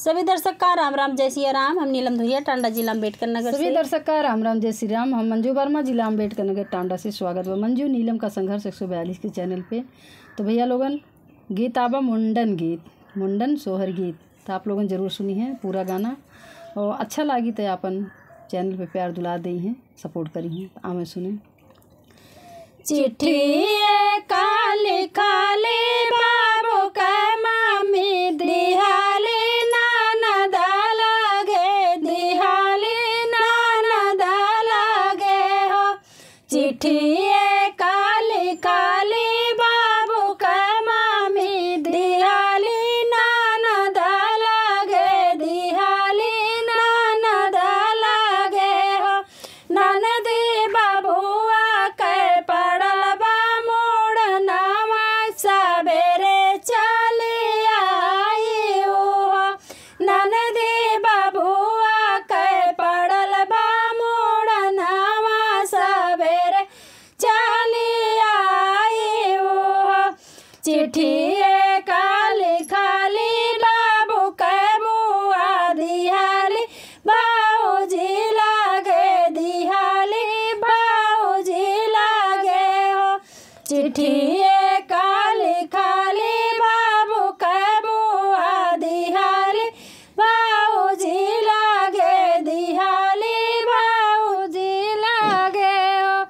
सभी दर्शक का राम राम जय सिया राम। हम नीलम धुरिया टांडा जिला अम्बेडकर नगर सभी दर्शक का राम राम जय श्री राम। हम मंजू वर्मा जिला अम्बेडकर नगर टांडा से स्वागत है मंजू नीलम का संघर्ष 142 के चैनल पे। तो भैया लोगन गीत आबा मुंडन गीत, मुंडन सोहर गीत, तो आप लोगन जरूर सुनी है पूरा गाना और अच्छा लगी तो अपन चैनल पे प्यार दुला दी हैं, सपोर्ट करी हैं। तो आमे सुने। चिट्ठी काले काले बाबू का मामी दिहाली नाना दाला गे, दिहाली नाना दाला गे हो। चिट्ठी काले काले बाबू का मामी दिहाली नाना दाला गे, दिहाली नाना दाला गे हो। ननदी बाबुआ के पड़ल बा मोड़ नावा सबेरे चली आई हो। ननदी बाबुआ के पड़ल बा मोड़ नावा सबेरे चली आई हो। चिट्ठी काली खाली बाबू के मुआ दिहाली बाऊजी लागे, दिहाली बाऊजी लागे हो। चिट्ठी काली खाली बाबू के मुआ दिहाली बाऊजी लागे, दिहाली बाऊजी लागे हो।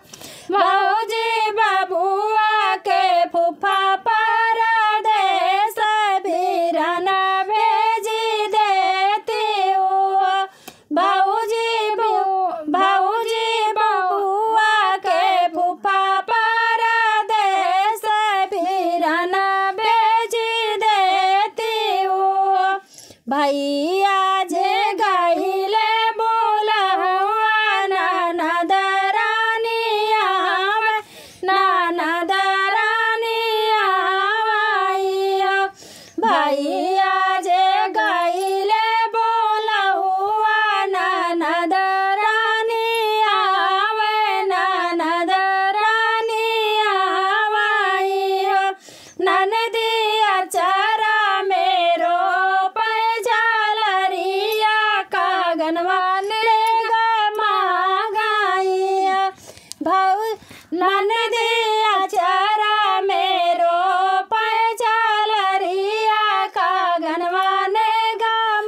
बाऊजी बाबुआ के फूफा परदेस बिरना भेजी देती हो। बाऊजी बबुआ के फूफा परदेस बिरना भेजी देती हो। भैया जे गईले बोलहुआ नाना दरानी आवे, नाना दरानी आवाई हो। भैया जे गईले बोलहुआ नाना दरानी आवे, नाना दरानी आवाई हो। ननदी अचारा मेरो पैजालरिया कागनवाने मांगाई हो। भाऊ ननदी अचारा मेरो पैजालरिया कागनवाने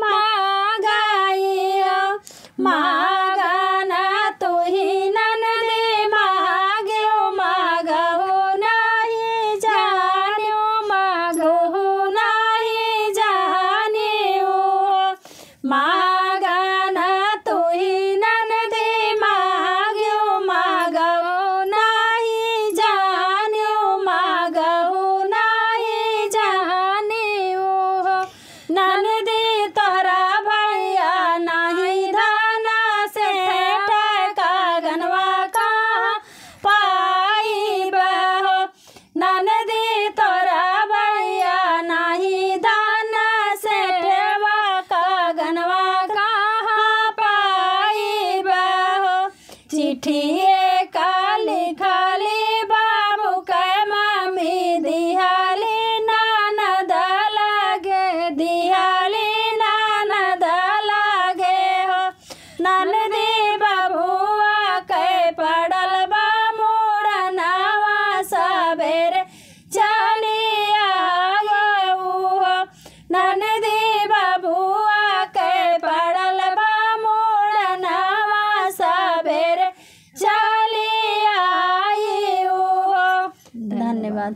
मांगाई हो। मागाना तू ही ननदी मांगो मागो नहीं जानियो, मागो नहीं जानियो। मागाना तू ही ननदी मांगो मागो नहीं जानियो, मागो नहीं जानियो। ननदी तोहरा भैया नहीं धाना से कागनवा कहाँ पाई बहो। ननदी तोरा भैया नहीं धाना से कागनवा कहाँ पाई बहो। चिट्ठी काली खाली बाबू के मामी दिहाली नाना दाला गे, दिहाली नाना दाला गे हो। ननदी बाबुआ के पड़ल बा मोड़ नावा सबेरे चली आयो हो। ननदी बाबुआ के पड़ल बा मोड़ नावा सबेरे चली आई हो। धन्यवाद।